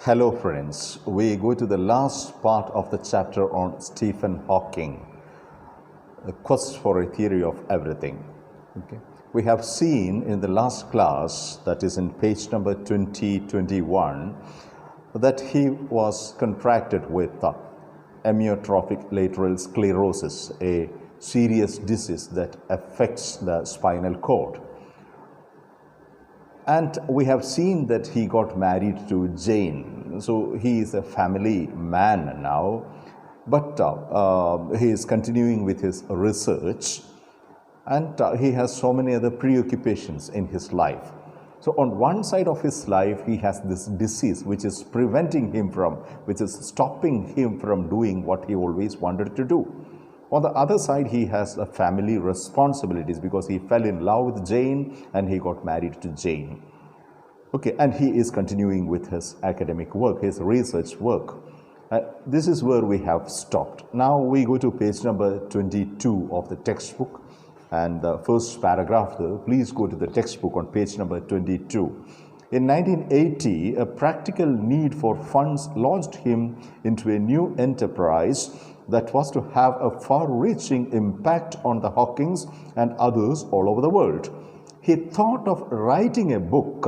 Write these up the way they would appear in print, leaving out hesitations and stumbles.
Hello friends, we go to the last part of the chapter on Stephen Hawking, the quest for a theory of everything. Okay. We have seen in the last class, that is in page number 2021, that he was contracted with amyotrophic lateral sclerosis, a serious disease that affects the spinal cord. And we have seen that he got married to Jane. So he is a family man now, but he is continuing with his research, and he has so many other preoccupations in his life. So on one side of his life, he has this disease which is preventing him from, which is stopping him from doing what he always wanted to do. On the other side, he has a family responsibilities because he fell in love with Jane and he got married to Jane. Okay, and he is continuing with his academic work, his research work. This is where we have stopped. Now we go to page number 22 of the textbook, and the first paragraph there. Please go to the textbook on page number 22. In 1980, a practical need for funds launched him into a new enterprise that was to have a far-reaching impact on the Hawkings and others all over the world. He thought of writing a book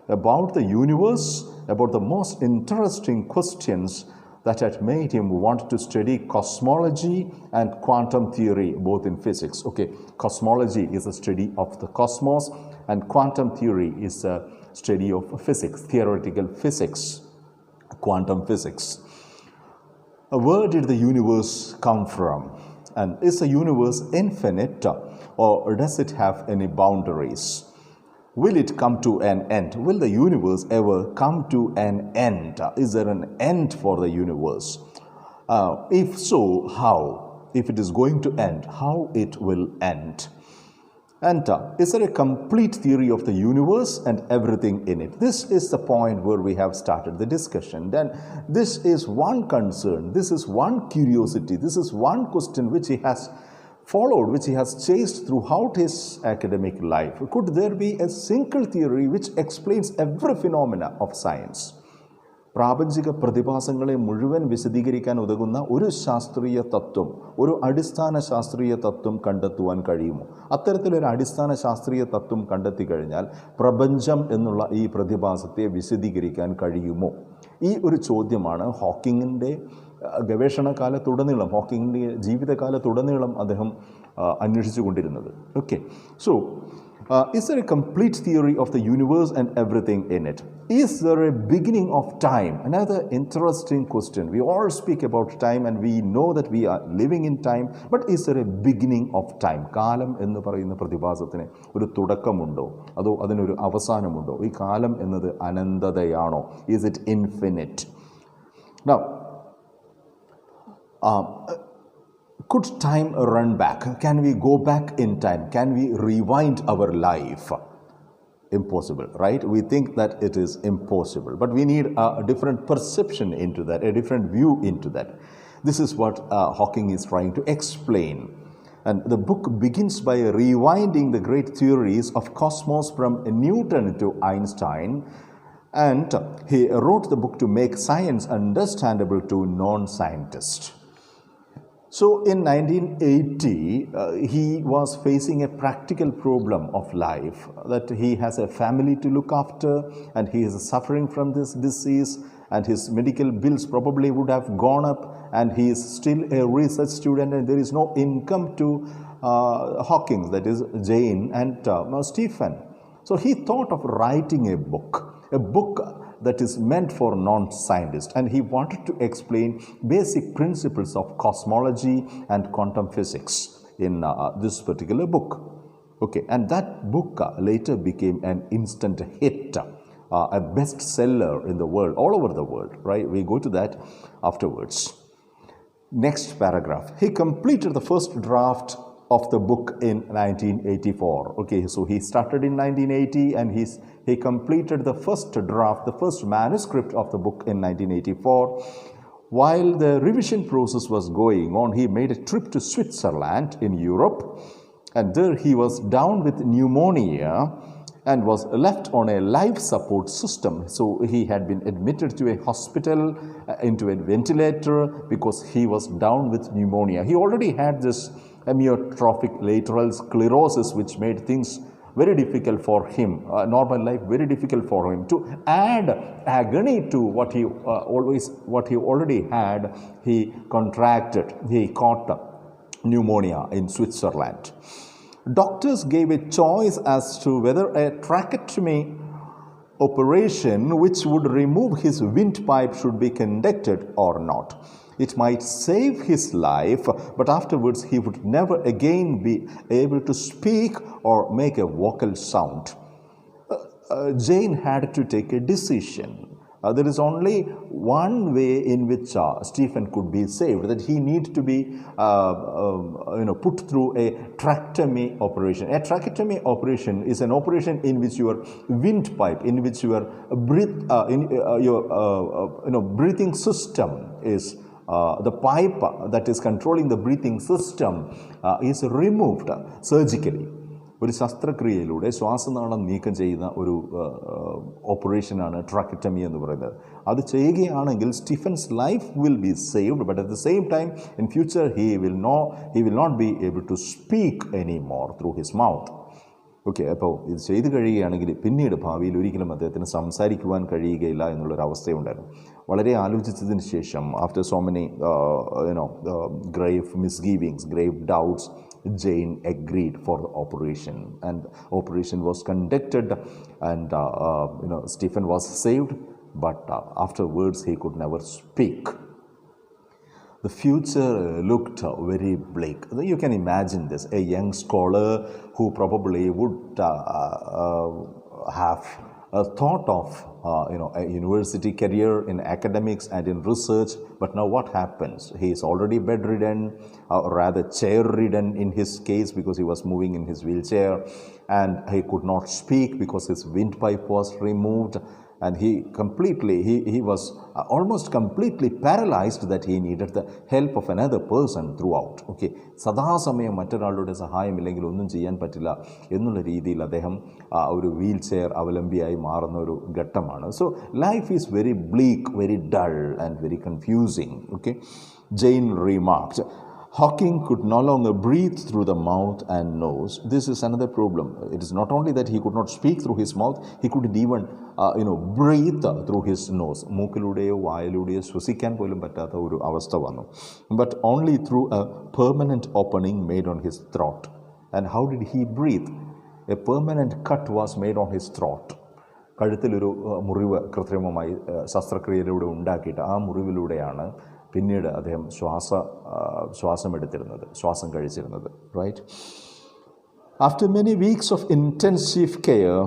about the universe, about the most interesting questions that had made him want to study cosmology and quantum theory, both in physics. Okay, cosmology is a study of the cosmos, and quantum theory is a study of physics, theoretical physics, quantum physics. Where did the universe come from? And is the universe infinite, or does it have any boundaries? Will it come to an end? Will the universe ever come to an end? Is there an end for the universe? If so, how? If it is going to end, how it will end? And is there a complete theory of the universe and everything in it? This is the point where we have started the discussion. Then this is one concern, this is one curiosity, this is one question which he has followed, which he has chased throughout his academic life. Could there be a single theory which explains every phenomena of science? പ്രാപഞ്ചിക പ്രതിഭാസങ്ങളെ മുഴുവൻ വിശദീകരിക്കാൻ ഉതകുന്ന ഒരു ശാസ്ത്രീയ തത്വം, ഒരു അടിസ്ഥാന ശാസ്ത്രീയ തത്വം കണ്ടെത്തുവാൻ കഴിയുമോ? അത്തരത്തിലൊരു അടിസ്ഥാന ശാസ്ത്രീയ തത്വം കണ്ടെത്തി കഴിഞ്ഞാൽ പ്രപഞ്ചം എന്നുള്ള ഈ പ്രതിഭാസത്തെ വിശദീകരിക്കാൻ കഴിയുമോ? ഈ ഒരു ചോദ്യമാണ് ഹോക്കിങ്ങിൻ്റെ ഗവേഷണകാലത്തുടനീളം, ഹോക്കിങ്ങിൻ്റെ ജീവിതകാലത്തുടനീളം അദ്ദേഹം അന്വേഷിച്ചു കൊണ്ടിരുന്നത്. Okay, so is there a complete theory of the universe and everything in it? Is there a beginning of time? Another interesting question. We all speak about time and we know that we are living in time, but is there a beginning of time? കാലം എന്ന് പറയുന്ന പ്രതിഭാസത്തിന് ഒരു തുടക്കമുണ്ടോ, അതോ അതിനൊരു അവസാനമുണ്ടോ? ഈ കാലം എന്നത് അനന്തതയാണോ? Is it infinite? Now, could time run back? Can we go back in time? Can we rewind our life? Impossible, right? We think that it is impossible, but we need a different perception into that, a different view into that. This is what Hawking is trying to explain. And the book begins by rewinding the great theories of cosmos from Newton to Einstein, and he wrote the book to make science understandable to non-scientists. So in 1980, he was facing a practical problem of life, that he has a family to look after and he is suffering from this disease, and his medical bills probably would have gone up, and he is still a research student and there is no income to Hawking, that is Jane and Stephen. So he thought of writing a book that is meant for non-scientists, and he wanted to explain basic principles of cosmology and quantum physics in this particular book. Okay, and that book later became an instant hit, a bestseller in the world, all over the world, right? We go to that afterwards. Next paragraph. He completed the first draft of the book in 1984. Okay, so he started in 1980 and he completed the first draft, the first manuscript of the book in 1984. While the revision process was going on, he made a trip to Switzerland in Europe, and there he was down with pneumonia and was left on a life support system. So he had been admitted to a hospital, into a ventilator, because he was down with pneumonia. He already had this amyotrophic lateral sclerosis, which made things very difficult for him, normal life very difficult for him. To add agony to what he already had, he caught pneumonia in Switzerland. Doctors gave a choice as to whether a tracheotomy operation which would remove his windpipe should be conducted or not. It might save his life, but afterwards he would never again be able to speak or make a vocal sound. Jane had to take a decision. There is only one way in which Stephen could be saved, that he need to be put through a tracheotomy operation. A tracheotomy operation is an operation in which your windpipe, in which your breathing system is the pipe that is controlling the breathing system is removed surgically. ഒരു ശസ്ത്രക്രിയയിലൂടെ ശ്വാസനാളം നീക്കം ചെയ്യുന്ന ഒരു ഓപ്പറേഷനാണ് ട്രാക്കറ്റമി എന്ന് പറയുന്നത്. അത് ചെയ്യുകയാണെങ്കിൽ Stephen's life will be saved, but at the same time in future he will not be able to speak any more through his mouth. Okay, അപ്പോൾ ഇത് ചെയ്തു കഴിയുകയാണെങ്കിൽ പിന്നീട് ഭാവിയിൽ ഒരിക്കലും അദ്ദേഹത്തിന് സംസാരിക്കുവാൻ കഴിയുകയില്ല എന്നുള്ളൊരവസ്ഥയുണ്ടായിരുന്നു. വളരെ ആലോചിച്ചതിന് ശേഷം, after so many grave misgivings, grave doubts, Jane agreed for the operation, and operation was conducted, and Stephen was saved, but afterwards he could never speak. The future looked very bleak. You can imagine this, a young scholar who probably would have thought of a university career in academics and in research, but now what happens? He is already bedridden, rather chair-ridden in his case, because he was moving in his wheelchair, and he could not speak because his windpipe was removed, and he was almost completely paralyzed, that he needed the help of another person throughout. Okay, സദാസമയം മറ്റൊരാളുടെ സഹായമില്ലെങ്കിൽ ഒന്നും ചെയ്യാൻ പറ്റില്ല എന്നുള്ള രീതിയിൽ അദ്ദേഹം ഒരു wheel chair അവലംബിയായി മാറുന്ന ഒരു ഘട്ടമാണ്. So life is very bleak, very dull and very confusing. Okay, Jane remarked, Hawking could no longer breathe through the mouth and nose. This is another problem. It is not only that he could not speak through his mouth, he couldn't even breathe through his nose. മൂക്കിലൂടെയോ വായിലൂടെയോ ശ്വസിക്കാൻ പോലും പറ്റാത്ത ഒരു അവസ്ഥ വന്നു. But only through a permanent opening made on his throat. And how did he breathe? A permanent cut was made on his throat. കഴുത്തിലൊരു മുറിവ് കൃത്രിമമായി ശസ്ത്രക്രിയയിലൂടെ ഉണ്ടാക്കിയിട്ട് ആ മുറിവിലൂടെയാണ് പിന്നീട് അദ്ദേഹം ശ്വാസം കഴിച്ചിരുന്നത്. Right. After many weeks of intensive care,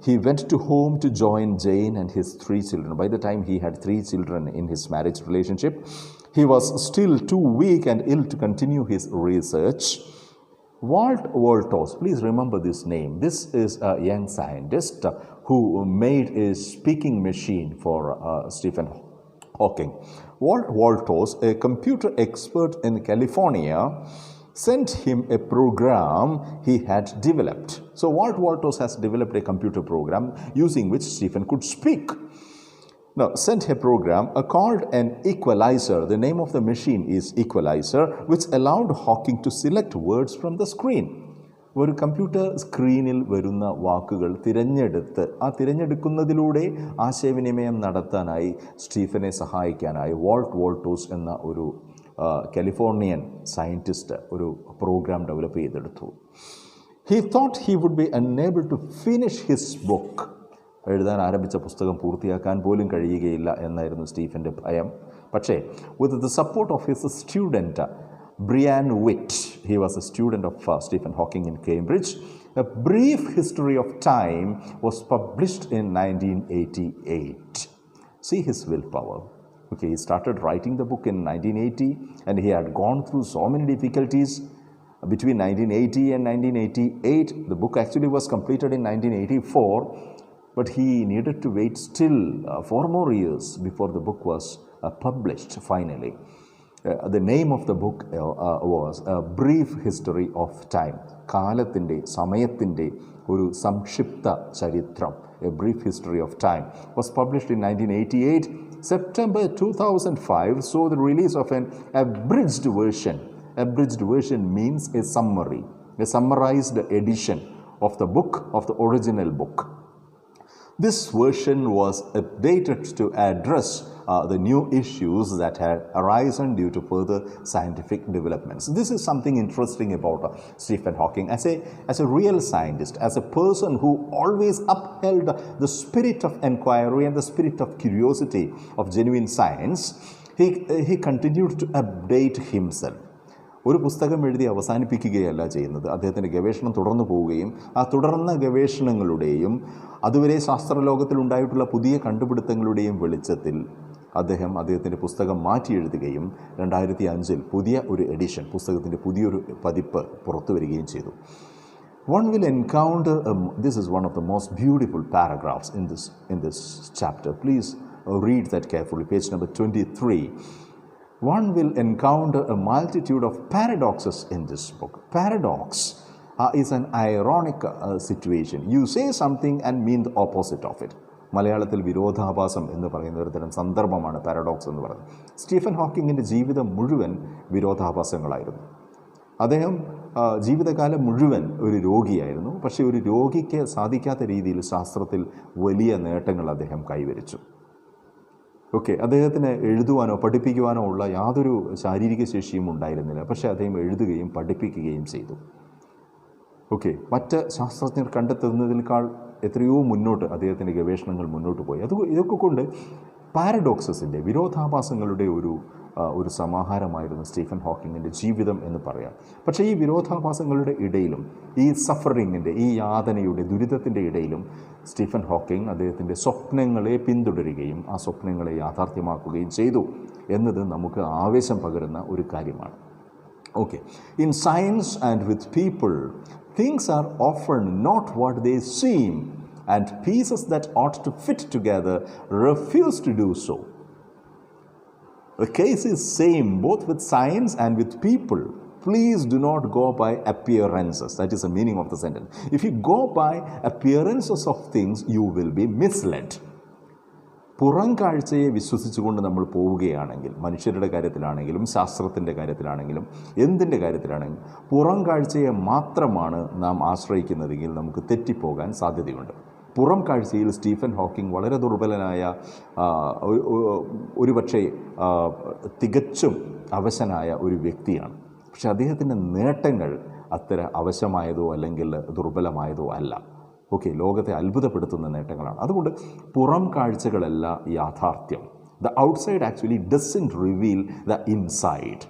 he went to home to join Jane and his 3 children. By the time he had 3 children in his marriage relationship, he was still too weak and ill to continue his research. Walt Wolters, please remember this name. This is a young scientist who made a speaking machine for Stephen Hawking. Walt Wolters, a computer expert in California, sent him a program he had developed. So Walt Wolters has developed a computer program using which Stephen could speak. Now, sent a program called an equalizer. The name of the machine is equalizer, which allowed Hawking to select words from the screen. ഒരു computer സ്ക്രീനിൽ വരുന്ന വാക്കുകൾ തിരഞ്ഞെടുക്കുന്നതിലൂടെ ആശയവിനിമയം നടത്താനായി സ്റ്റീഫനെ സഹായിക്കാനായി Walt വോൾട്ടേഴ്സ് എന്ന ഒരു Californian scientist ഒരു പ്രോഗ്രാം ഡെവലപ്പ് ചെയ്തെടുത്തു. He thought he would be unable to finish his book. എഴുതാൻ ആരംഭിച്ച പുസ്തകം പൂർത്തിയാക്കാൻ പോലും കഴിയുകയില്ല എന്നായിരുന്നു സ്റ്റീഫൻ്റെ ഭയം. പക്ഷേ with the support of his student Brian Witt, he was a student of Stephen Hawking in Cambridge, A Brief History of Time was published in 1988. See his willpower. Okay, he started writing the book in 1980, and he had gone through so many difficulties. Between 1980 and 1988, the book actually was completed in 1984, but he needed to wait still 4 more years before the book was published finally. The name of the book was A Brief History of Time. കാലത്തിൻ്റെ സമയത്തിൻ്റെ ഒരു സംക്ഷിപ്ത ചരിത്രം. A Brief History of Time was published in 1988. September 2005 saw the release of an abridged version. Abridged version means a summary, a summarized edition of the book, of the original book. This version was updated to address the new issues that had arisen due to further scientific developments. This is something interesting about Stephen Hawking. As a real scientist, as a person who always upheld the spirit of inquiry and the spirit of curiosity of genuine science, he continued to update himself. ഒരു പുസ്തകം എഴുതി അവസാനിപ്പിക്കുകയല്ല ചെയ്യുന്നത്. അദ്ദേഹത്തിൻ്റെ ഗവേഷണം തുടർന്നു പോവുകയും ആ തുടർന്ന ഗവേഷണങ്ങളുടെയും അതുവരെ ശാസ്ത്രലോകത്തിലുണ്ടായിട്ടുള്ള പുതിയ കണ്ടുപിടുത്തങ്ങളുടെയും വെളിച്ചത്തിൽ അദ്ദേഹത്തിൻ്റെ പുസ്തകം മാറ്റി എഴുതുകയും 2005 പുതിയ ഒരു എഡിഷൻ, പുസ്തകത്തിൻ്റെ പുതിയൊരു പതിപ്പ് പുറത്തു വരികയും ചെയ്തു. One will encounter, this is one of the most beautiful paragraphs in this chapter. Please read that carefully, page number 23. One will encounter a multitude of paradoxes in this book. Paradox is an ironic situation. You say something and mean the opposite of it. മലയാളത്തിൽ വിരോധാഭാസം എന്ന് പറയുന്ന ഒരു തരം സന്ദർഭമാണ് paradox എന്ന് പറയുന്നത്. Stephen ഹോക്കിങ്ങിൻ്റെ ജീവിതം മുഴുവൻ വിരോധാഭാസങ്ങളായിരുന്നു. അദ്ദേഹം ജീവിതകാലം മുഴുവൻ ഒരു രോഗിയായിരുന്നു. പക്ഷേ ഒരു രോഗിക്ക് സാധിക്കാത്ത രീതിയിൽ ശാസ്ത്രത്തിൽ വലിയ നേട്ടങ്ങൾ അദ്ദേഹം കൈവരിച്ചു. അദ്ദേഹത്തിന് എഴുതുവാനോ പഠിപ്പിക്കുവാനോ ഉള്ള യാതൊരു ശാരീരിക ശേഷിയും ഉണ്ടായിരുന്നില്ല. പക്ഷേ അദ്ദേഹം എഴുതുകയും പഠിപ്പിക്കുകയും ചെയ്തു. മറ്റ് ശാസ്ത്രജ്ഞർ കണ്ടെത്തുന്നതിനേക്കാൾ എത്രയോ മുന്നോട്ട് അദ്ദേഹത്തിൻ്റെ ഗവേഷണങ്ങൾ മുന്നോട്ട് പോയി. ഇതൊക്കെ കൊണ്ട് പാരഡോക്സസിൻ്റെ, വിരോധാഭാസങ്ങളുടെ ഒരു സമാഹാരമായിരുന്നു സ്റ്റീഫൻ ഹോക്കിങ്ങിൻ്റെ ജീവിതം എന്ന് പറയാം. പക്ഷേ ഈ വിരോധാഭാസങ്ങളുടെ ഇടയിലും, ഈ സഫറിങ്ങിൻ്റെ, ഈ യാതനയുടെ, ദുരിതത്തിൻ്റെ ഇടയിലും സ്റ്റീഫൻ ഹോക്കിങ് അദ്ദേഹത്തിൻ്റെ സ്വപ്നങ്ങളെ പിന്തുടരുകയും ആ സ്വപ്നങ്ങളെ യാഥാർത്ഥ്യമാക്കുകയും ചെയ്തു എന്നത് നമുക്ക് ആവേശം പകരുന്ന ഒരു കാര്യമാണ്. In science and with people, things are often not what they seem, and pieces that ought to fit together refuse to do so. The case is same both with science and with people. Please do not go by appearances. That is the meaning of the sentence. If you go by appearances of things, you will be misled. പുറം കാഴ്ചയെ വിശ്വസിച്ചുകൊണ്ട് നമ്മൾ പോവുകയാണെങ്കിൽ, മനുഷ്യരുടെ കാര്യത്തിലാണെങ്കിലും ശാസ്ത്രത്തിൻ്റെ കാര്യത്തിലാണെങ്കിലും എന്തിൻ്റെ കാര്യത്തിലാണെങ്കിലും പുറം കാഴ്ചയെ മാത്രമാണ് നാം ആശ്രയിക്കുന്നതെങ്കിൽ നമുക്ക് തെറ്റിപ്പോകാൻ സാധ്യതയുണ്ട്. പുറം കാഴ്ചയിൽ സ്റ്റീഫൻ ഹോക്കിംഗ് വളരെ ദുർബലനായ, ഒരുപക്ഷെ തികച്ചും അവശനായ ഒരു വ്യക്തിയാണ്. പക്ഷെ അദ്ദേഹത്തിൻ്റെ നേട്ടങ്ങൾ അത്ര അവശമായതോ അല്ലെങ്കിൽ ദുർബലമായതോ അല്ല. ലോകത്തെ അത്ഭുതപ്പെടുത്തുന്ന നേട്ടങ്ങളാണ്. അതുകൊണ്ട് പുറം കാഴ്ചകളല്ല യാഥാർത്ഥ്യം. The outside actually doesn't reveal the inside.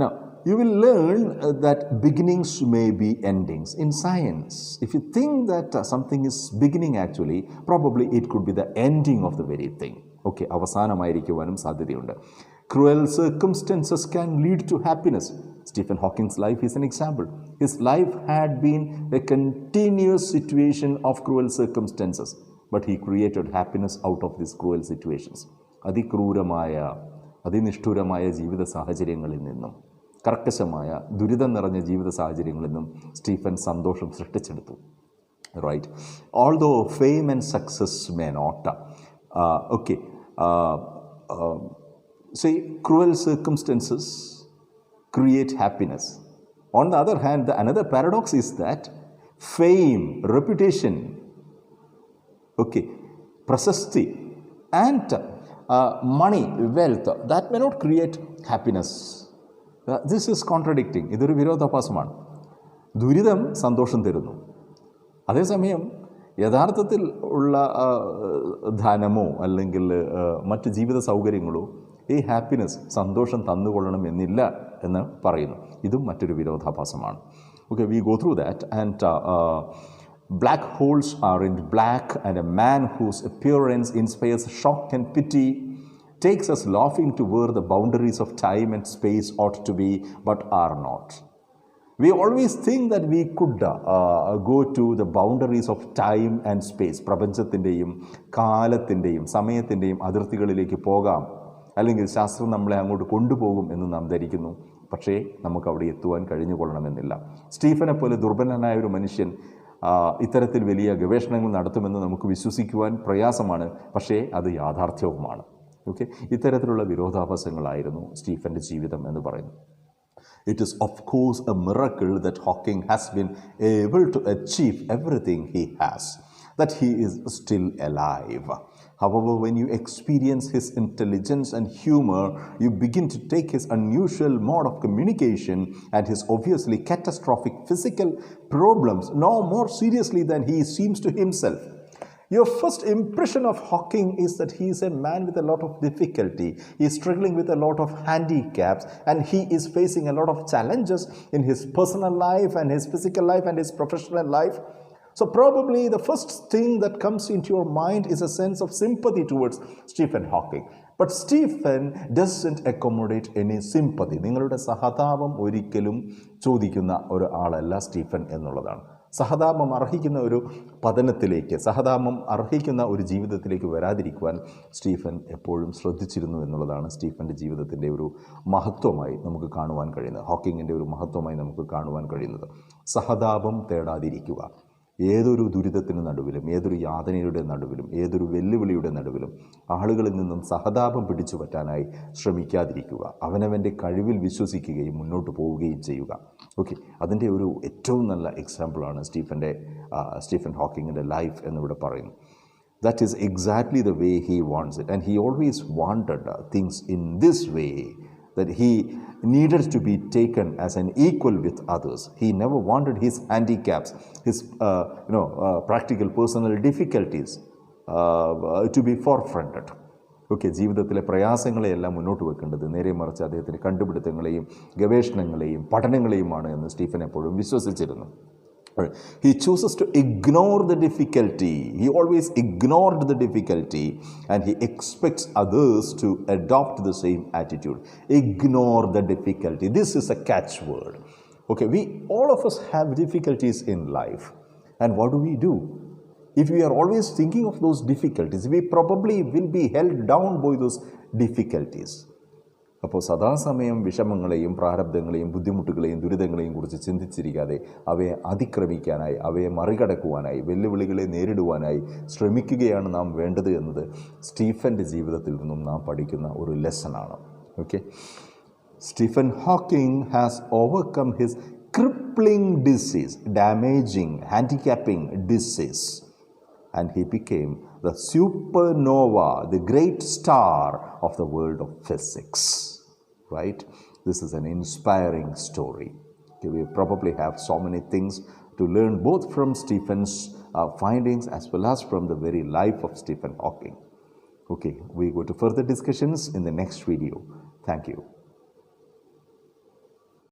Now you will learn that beginnings may be endings. In science, if you think that something is beginning, actually probably it could be the ending of the very thing. അവസാനമായിരിക്കുവാനും സാധ്യതയുണ്ട്. Cruel circumstances can lead to happiness. Stephen Hawking's life is an example. His life had been a continuous situation of cruel circumstances, but he created happiness out of these cruel situations. അതിക്രൂരമായ, അതിനിഷ്ഠുരമായ ജീവിത സാഹചര്യങ്ങളിൽ നിന്നും, കർക്കശമായ ദുരിതം നിറഞ്ഞ ജീവിത സാഹചര്യങ്ങളിൽ നിന്നും സ്റ്റീഫൻ സന്തോഷം സൃഷ്ടിച്ചെടുത്തു. Right? Although fame and success may not, say cruel circumstances create happiness. On the other hand, another paradox is that fame, reputation, prasasti and money, wealth, that may not create happiness. This is contradicting. ഇതൊരു വിരോധാഭാസമാണ്. ദുരിതം സന്തോഷം തരുന്നു. അതേസമയം യഥാർത്ഥത്തിൽ ഉള്ള ധനമോ അല്ലെങ്കിൽ മറ്റ് ജീവിത സൗകര്യങ്ങളോ ഈ ഹാപ്പിനെസ്, സന്തോഷം തന്നുകൊള്ളണം എന്നില്ല എന്ന് പറയുന്നു. ഇതും മറ്റൊരു വിരോധാഭാസമാണ്. We go through that, and black holes are in black, and a man whose appearance inspires shock and pity takes us laughing to where the boundaries of time and space ought to be but are not. We always think that we could go to the boundaries of time and space. പ്രപഞ്ചത്തിൻ്റെയും കാലത്തിൻ്റെയും സമയത്തിൻ്റെയും അതിർത്തികളിലേക്ക് പോകാം അല്ലെങ്കിൽ ശാസ്ത്രം നമ്മളെ അങ്ങോട്ട് കൊണ്ടുപോകും എന്ന് നാം ധരിക്കുന്നു. പക്ഷേ നമുക്ക് അവിടെ എത്തുവാൻ കഴിഞ്ഞുകൊള്ളണമെന്നില്ല. സ്റ്റീഫനെ പോലെ ദുർബലനായ ഒരു മനുഷ്യൻ ഇത്തരത്തിൽ വലിയ ഗവേഷണങ്ങൾ നടത്തുമെന്ന് നമുക്ക് വിശ്വസിക്കുവാൻ പ്രയാസമാണ്. പക്ഷേ അത് യാഥാർത്ഥ്യവുമാണ്. ഓക്കെ, ഇത്തരത്തിലുള്ള വിരോധാഭാസങ്ങളായിരുന്നു സ്റ്റീഫൻ്റെ ജീവിതം എന്ന് പറയുന്നത്. It is of course a miracle that Hawking has been able to achieve everything he has, that he is still alive. However, when you experience his intelligence and humor, you begin to take his unusual mode of communication and his obviously catastrophic physical problems no more seriously than he seems to himself. Your first impression of Hawking is that he is a man with a lot of difficulty. He is struggling with a lot of handicaps, and he is facing a lot of challenges in his personal life and his physical life and his professional life. So probably the first thing that comes into your mind is a sense of sympathy towards Stephen Hawking. But Stephen doesn't accommodate any sympathy. നിങ്ങളുടെ സഹതാപം ഒരിക്കലും ചോദിക്കുന്ന ഒരു ആളല്ല Stephen എന്നുള്ളതാണ്. സഹതാപം അർഹിക്കുന്ന ഒരു പതനത്തിലേക്ക്, സഹതാപം അർഹിക്കുന്ന ഒരു ജീവിതത്തിലേക്ക് വരാതിരിക്കുവാൻ സ്റ്റീഫൻ എപ്പോഴും ശ്രദ്ധിച്ചിരുന്നു എന്നുള്ളതാണ് സ്റ്റീഫൻ്റെ ജീവിതത്തിൻ്റെ ഒരു മഹത്വമായി നമുക്ക് കാണുവാൻ കഴിയുന്നത്. ഹോക്കിങ്ങിൻ്റെ ഒരു മഹത്വമായി നമുക്ക് കാണുവാൻ കഴിയുന്നത് സഹതാപം തേടാതിരിക്കുക. ഏതൊരു ദുരിതത്തിന് നടുവിലും, ഏതൊരു യാതനയുടെ നടുവിലും, ഏതൊരു വെല്ലുവിളിയുടെ നടുവിലും ആളുകളിൽ നിന്നും സഹതാപം പിടിച്ചു പറ്റാനായി ശ്രമിക്കാതിരിക്കുക. അവനവൻ്റെ കഴിവിൽ വിശ്വസിക്കുകയും മുന്നോട്ട് പോവുകയും ചെയ്യുക. ഓക്കെ, അതിൻ്റെ ഒരു ഏറ്റവും നല്ല എക്സാമ്പിളാണ് സ്റ്റീഫൻ ഹോക്കിങ്ങിൻ്റെ ലൈഫ് എന്നിവിടെ പറയുന്നു. That is exactly the way he wants it, and he always wanted things in this way, that he needed to be taken as an equal with others. He never wanted his handicaps, his practical personal difficulties to be forefronted. Okay, ജീവിതത്തിലെ പ്രയാസങ്ങളെയെല്ലാം മുന്നോട്ട് വെക്കേണ്ടത് നേരെ മറിച്ച് അദ്ദേഹത്തിൻ്റെ കണ്ടുപിടുത്തങ്ങളെയും ഗവേഷണങ്ങളെയും പഠനങ്ങളെയുമാണ് എന്ന് Stephen എപ്പോഴും വിശ്വസിച്ചിരുന്നു. He chooses to ignore the difficulty. He always ignored the difficulty, and he expects others to adopt the same attitude. Ignore the difficulty. This is a catchword. Okay, all of us have difficulties in life. And what do? If we are always thinking of those difficulties, we probably will be held down by those difficulties. അപ്പോൾ സദാസമയം വിഷമങ്ങളെയും പ്രാരബ്ധങ്ങളെയും ബുദ്ധിമുട്ടുകളെയും ദുരിതങ്ങളെയും കുറിച്ച് ചിന്തിച്ചിരിക്കാതെ അവയെ അതിക്രമിക്കാനായി, അവയെ മറികടക്കുവാനായി, വെല്ലുവിളികളെ നേരിടുവാനായി ശ്രമിക്കുകയാണ് നാം വേണ്ടത് എന്നത് സ്റ്റീഫൻ്റെ ജീവിതത്തിൽ നിന്നും നാം പഠിക്കുന്ന ഒരു ലെസണാണ്. Okay, Stephen Hawking has overcome his crippling disease, damaging, handicapping disease, and he became the supernova, the great star of the world of physics. Right? This is an inspiring story. Okay, we probably have so many things to learn both from Stephen's findings as well as from the very life of Stephen Hawking. Okay, we go to further discussions in the next video. Thank you.